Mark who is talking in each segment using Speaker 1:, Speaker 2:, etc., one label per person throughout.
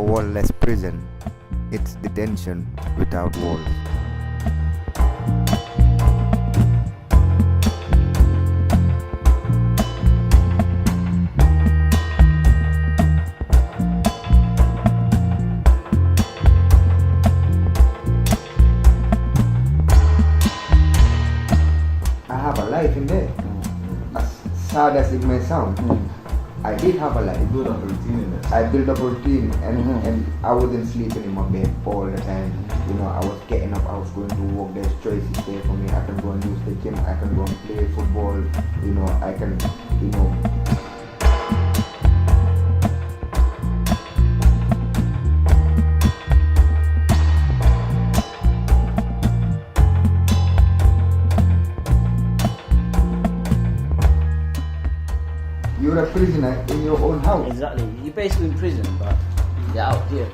Speaker 1: a wall-less prison. It's detention without walls. I have a life in there. As sad as it may sound, I did have a life.
Speaker 2: You build up a routine in it.
Speaker 1: I built up a routine, and I wasn't sleeping in my bed all the time. You know, I was getting up, I was going to work. There's choices there for me. I can go and use the gym, I can go and play football. You know, I can, you know. You're a prisoner in your own house.
Speaker 3: Exactly. You're basically in prison, but you're out here.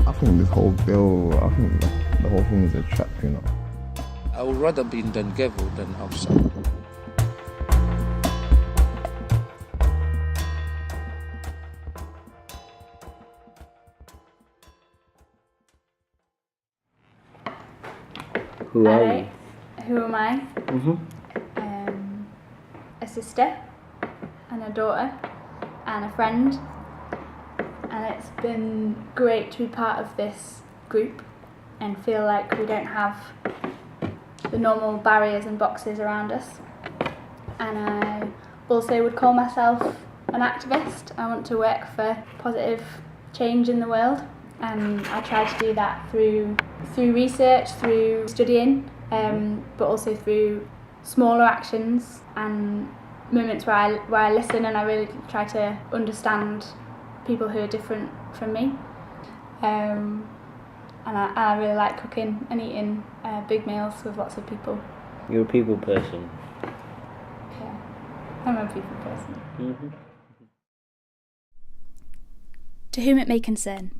Speaker 2: I think this whole bill, the whole thing is a trap, you know.
Speaker 4: I would rather be in the ghetto than outside.
Speaker 3: Who are you?
Speaker 5: Who am I? A sister and a daughter and a friend, and it's been great to be part of this group and feel like we don't have the normal barriers and boxes around us. And I also would call myself an activist. I want to work for positive change in the world, and I try to do that through research, through studying, but also through smaller actions and moments where I listen and I really try to understand people who are different from me. And I really like cooking and eating big meals with lots of people.
Speaker 3: You're a people person.
Speaker 5: Yeah, I'm a people person.
Speaker 6: To whom it may concern.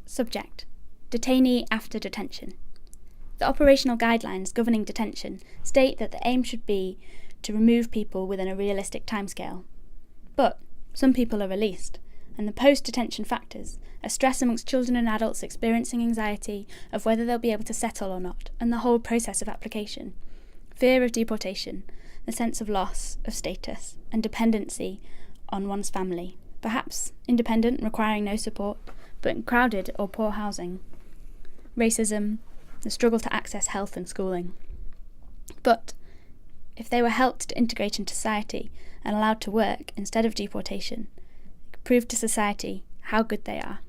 Speaker 6: Subject: Detainee after detention. The operational guidelines governing detention state that the aim should be to remove people within a realistic timescale. But some people are released, and the post-detention factors are stress amongst children and adults experiencing anxiety of whether they'll be able to settle or not, and the whole process of application, fear of deportation, the sense of loss of status, and dependency on one's family, perhaps independent, requiring no support, but in crowded or poor housing, racism, the struggle to access health and schooling. But if they were helped to integrate into society and allowed to work instead of deportation, they could prove to society how good they are.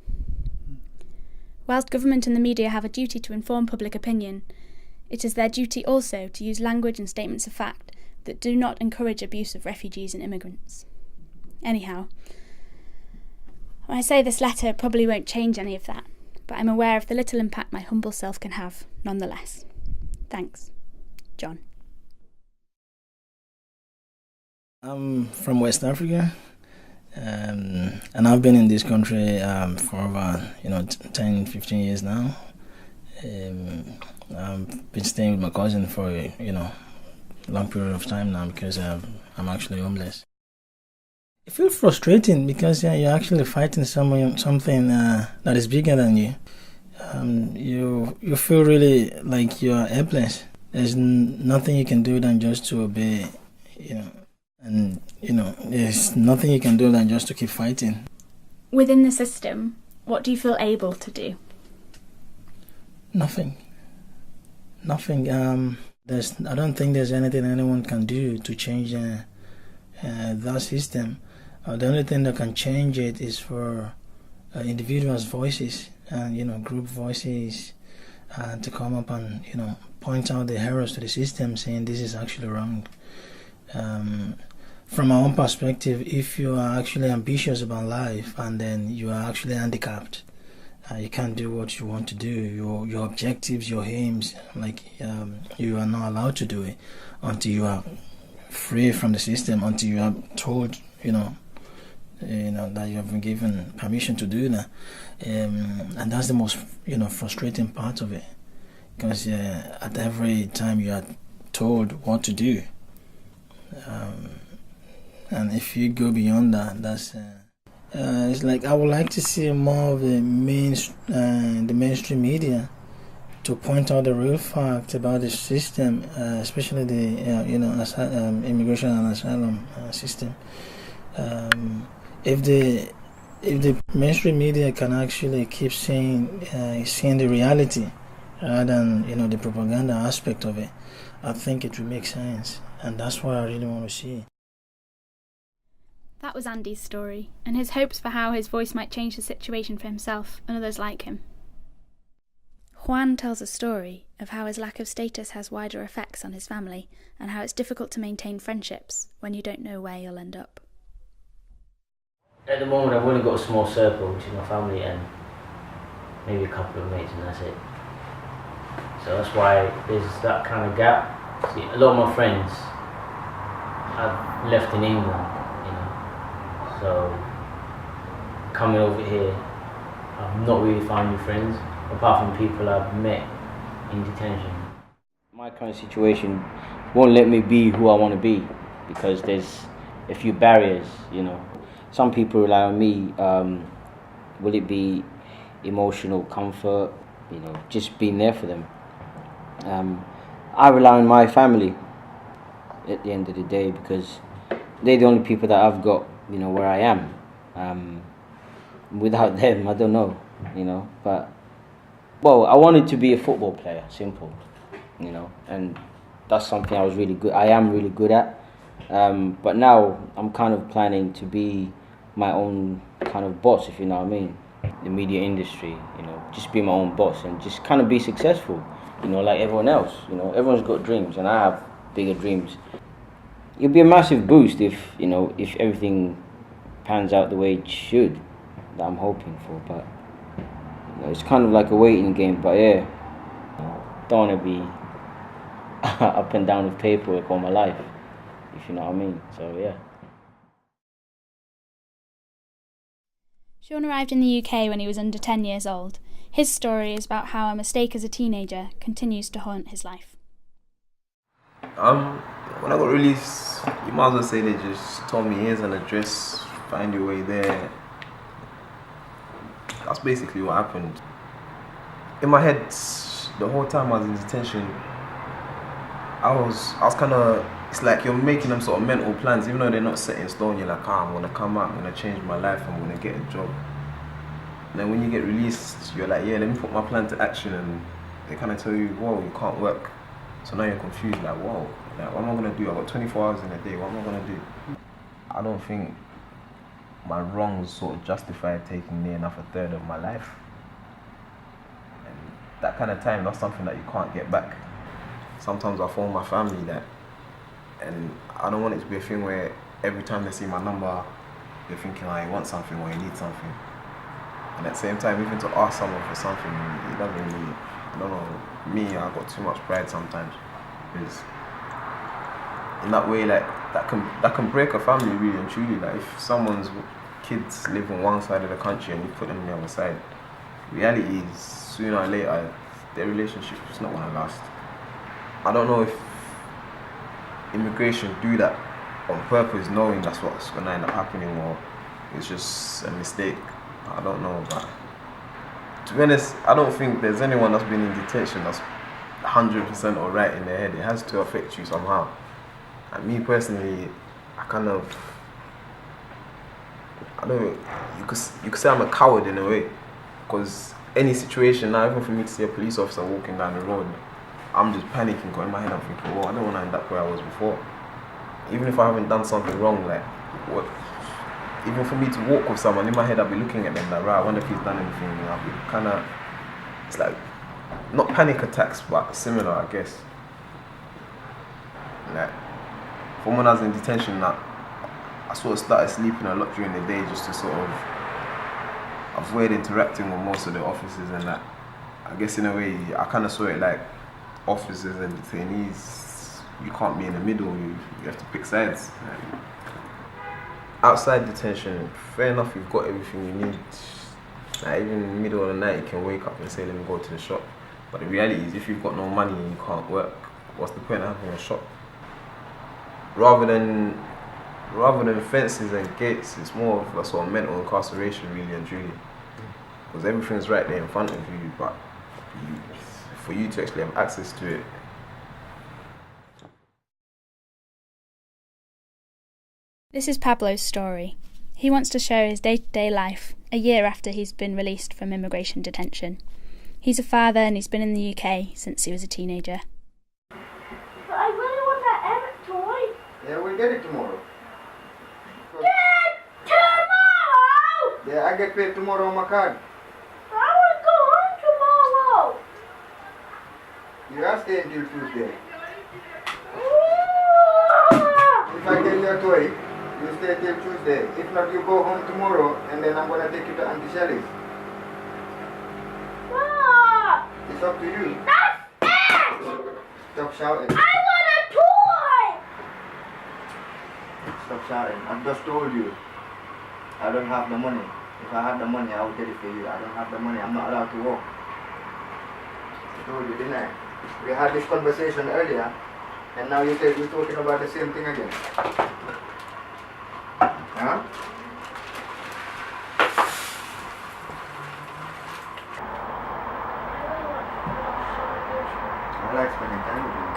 Speaker 6: Whilst government and the media have a duty to inform public opinion, it is their duty also to use language and statements of fact that do not encourage abuse of refugees and immigrants. Anyhow, when I say this letter probably won't change any of that, but I'm aware of the little impact my humble self can have, nonetheless. Thanks. John.
Speaker 7: I'm from West Africa, and I've been in this country for over 10, 15 years now. I've been staying with my cousin for a long period of time now because I'm actually homeless. It feels frustrating because you're actually fighting something that is bigger than you. You feel really like you're helpless. There's nothing you can do than just to obey, and there's nothing you can do than just to keep fighting.
Speaker 6: Within the system, what do you feel able to do?
Speaker 7: Nothing. I don't think there's anything anyone can do to change that system. The only thing that can change it is for individuals' voices and group voices to come up and point out the errors to the system, saying this is actually wrong. From our own perspective, if you are actually ambitious about life and then you are actually handicapped, you can't do what you want to do. Your objectives, your aims, you are not allowed to do it until you are free from the system, until you are told that you have been given permission to do that, and that's the most frustrating part of it. because at every time you are told what to do, and if you go beyond that, that's it's like I would like to see more of the mainstream media to point out the real facts about the system, especially the immigration and asylum system. If the mainstream media can actually keep seeing the reality rather than the propaganda aspect of it, I think it will make sense, and that's what I really want to see.
Speaker 6: That was Andy's story, and his hopes for how his voice might change the situation for himself and others like him. Juan tells a story of how his lack of status has wider effects on his family, and how it's difficult to maintain friendships when you don't know where you'll end up.
Speaker 3: At the moment, I've only got a small circle, which is my family and maybe a couple of mates, and that's it. So that's why there's that kind of gap. See, a lot of my friends I've left in England, so coming over here, I've not really found new friends, apart from people I've met in detention. My current situation won't let me be who I want to be, because there's a few barriers, Some people rely on me. Will it be emotional comfort, just being there for them? I rely on my family at the end of the day, because they're the only people that I've got, where I am. Without them, I don't know, But, I wanted to be a football player, simple, and that's something I am really good at. But now I'm kind of planning to be my own kind of boss, if you know what I mean. The media industry, just be my own boss and just kind of be successful, like everyone else. Everyone's got dreams, and I have bigger dreams. It'll be a massive boost if everything pans out the way it should, that I'm hoping for. But it's kind of like a waiting game. But yeah, don't want to be up and down with paperwork all my life, if you know what I mean. So yeah.
Speaker 6: Sean arrived in the UK when he was under 10 years old. His story is about how a mistake as a teenager continues to haunt his life.
Speaker 2: When I got released, you might as well say they just told me here's an address, find your way there. That's basically what happened. In my head, the whole time I was in detention, I was kind of, it's like you're making them sort of mental plans, even though they're not set in stone. You're like, I'm gonna come out, I'm gonna change my life, I'm gonna get a job. And then when you get released, you're like, yeah, let me put my plan to action, and they kind of tell you, whoa, you can't work. So now you're confused, like, whoa, like, what am I gonna do? I've got 24 hours in a day, what am I gonna do? I don't think my wrongs sort of justified taking near enough a third of my life. And that kind of time, that's something that you can't get back. Sometimes I phone my family that, and I don't want it to be a thing where every time they see my number, they're thinking, you want something or you need something. And at the same time, even to ask someone for something, it doesn't really, I don't know, me, I've got too much pride sometimes. Because in that way, like, that can break a family really and truly. Like, if someone's kids live on one side of the country and you put them on the other side, reality is sooner or later, their relationship is not going to last. I don't know if immigration do that on purpose, knowing that's what's going to end up happening, or it's just a mistake. I don't know, but to be honest, I don't think there's anyone that's been in detention that's 100% alright in their head. It has to affect you somehow. And me personally, I don't know, you could say I'm a coward in a way, because any situation now, even for me to see a police officer walking down the road, I'm just panicking, going in my head, I'm thinking, I don't want to end up where I was before. Even if I haven't done something wrong, like, what? Even for me to walk with someone, in my head I'll be looking at them like, right, I wonder if he's done anything. I'll be kind of, it's like, not panic attacks, but similar, I guess. Like, from when I was in detention, I sort of started sleeping a lot during the day just to sort of avoid interacting with most of the officers and that. I guess in a way, I kind of saw it like officers and detainees, you can't be in the middle, you have to pick sides. Outside detention, fair enough, you've got everything you need. Like, even in the middle of the night, you can wake up and say, let me go to the shop. But the reality is, if you've got no money and you can't work, what's the point of having a shop? Rather than fences and gates, it's more of a sort of mental incarceration, really and truly. Because everything's right there in front of you, but for you to actually have access to it.
Speaker 6: This is Pablo's story. He wants to share his day-to-day life a year after he's been released from immigration detention. He's a father and he's been in the UK since he was a teenager.
Speaker 8: But I really want that Emmett toy.
Speaker 1: Yeah, we'll get it tomorrow.
Speaker 8: Get tomorrow!
Speaker 1: Yeah, I get paid tomorrow on my card.
Speaker 8: I want to go home tomorrow.
Speaker 1: You are staying till Tuesday.
Speaker 8: Ooh.
Speaker 1: If I get your toy, you stay till Tuesday. If not, you go home tomorrow and then I'm gonna take you to Auntie Shelly's.
Speaker 8: Ah,
Speaker 1: It's up to you.
Speaker 8: that's it!
Speaker 1: Stop shouting.
Speaker 8: I want a toy!
Speaker 1: Stop shouting. I've just told you. I don't have the money. If I had the money, I would get it for you. I don't have the money. I'm not allowed to walk. I told you, didn't I? We had this conversation earlier, and now you said we're talking about the same thing again. Huh? I like spending time with you.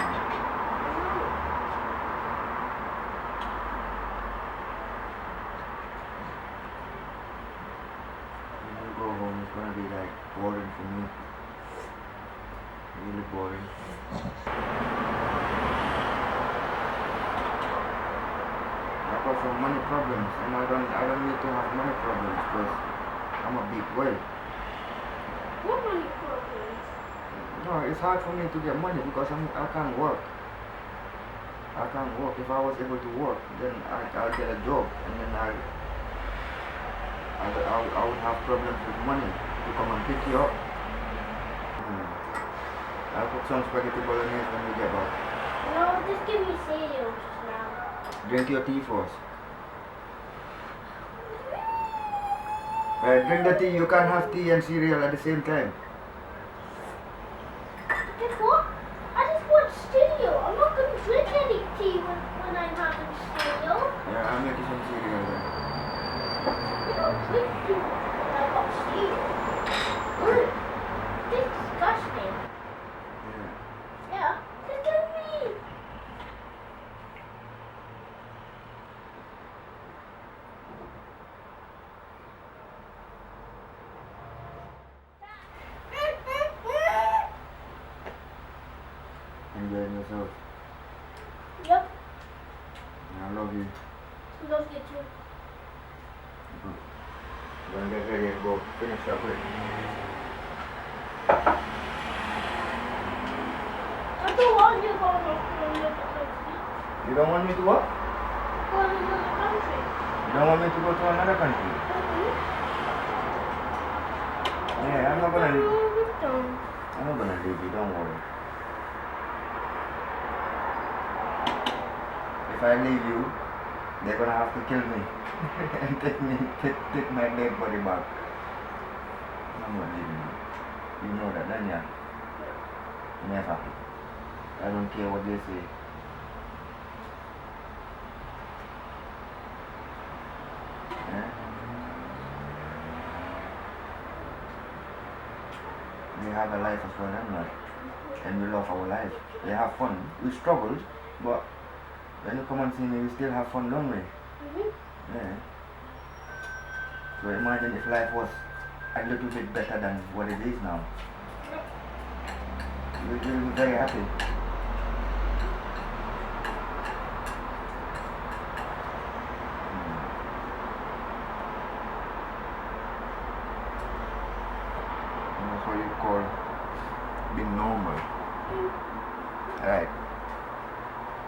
Speaker 1: When you go home, it's gonna be like boring for me. Really boring. I've got some money problems, and I don't need to have money problems because I'm a big boy.
Speaker 8: What money problems?
Speaker 1: No, it's hard for me to get money because I can't work. I can't work. If I was able to work, then I'll get a job, and then I would have problems with money to come and pick you up. I'll put some spaghetti bolognese when we get back.
Speaker 8: No, just give me cereal just now.
Speaker 1: Drink your tea first. Right, drink the tea. You can't have tea and cereal at the same time.
Speaker 8: Guess what? I just want cereal. I'm not going to drink any tea when I'm having cereal.
Speaker 1: Yeah, I'll make you some cereal then.
Speaker 8: You don't drink tea when I got cereal.
Speaker 1: Right.
Speaker 8: This disgusts me.
Speaker 1: Yeah.
Speaker 8: Yeah, just give me.
Speaker 1: Enjoying yourself.
Speaker 8: Yep,
Speaker 1: I love you.
Speaker 8: love you too.
Speaker 1: Go and get ready and go finish your work.
Speaker 8: I don't want you to go to another country.
Speaker 1: You don't want me to what?
Speaker 8: Go to another country.
Speaker 1: You don't want me to go to another country? Yeah, I'm not gonna leave you, don't worry. If I leave you, they're gonna have to kill me and take my dead body back. I'm not leaving you. You know that, don't you? Never. I don't care what they say. Yeah? We have a life as well, don't we? And we love our life. We have fun. We struggled, but when you come and see me, we still have fun, don't we? Yeah. So imagine if life was a little bit better than what it is now. You'll be very happy. That's what you call being normal. Alright.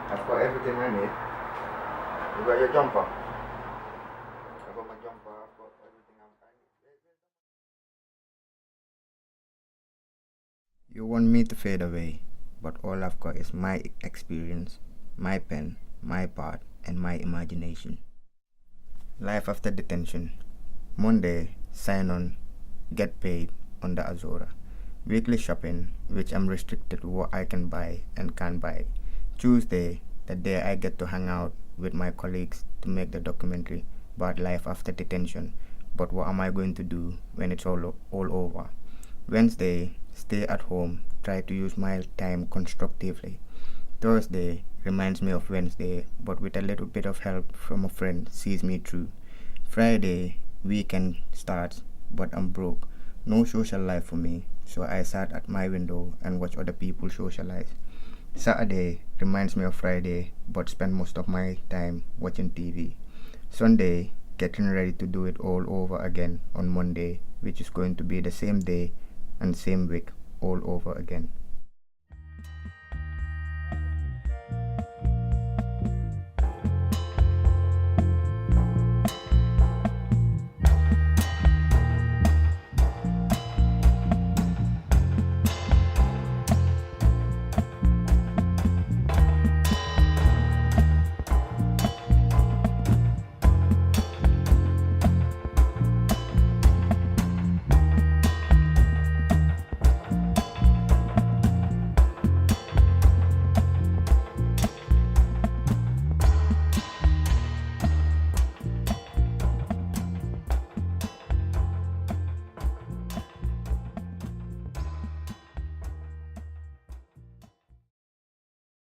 Speaker 1: I've got everything I need. You got your jumper? I've got my jumper, I've got everything I need. You want me to fade away, but all I've got is my experience, my pen, my part, and my imagination. Life after detention. Monday, sign on, get paid on the Azora. Weekly shopping, which I'm restricted to what I can buy and can't buy. Tuesday, the day I get to hang out with my colleagues to make the documentary about life after detention. But what am I going to do when it's all over? Wednesday, stay at home, try to use my time constructively. Thursday reminds me of Wednesday, but with a little bit of help from a friend sees me through. Friday, weekend starts, but I'm broke. No social life for me, so I sat at my window and watched other people socialize. Saturday reminds me of Friday, but spend most of my time watching TV. Sunday, getting ready to do it all over again on Monday, which is going to be the same day and same week all over again.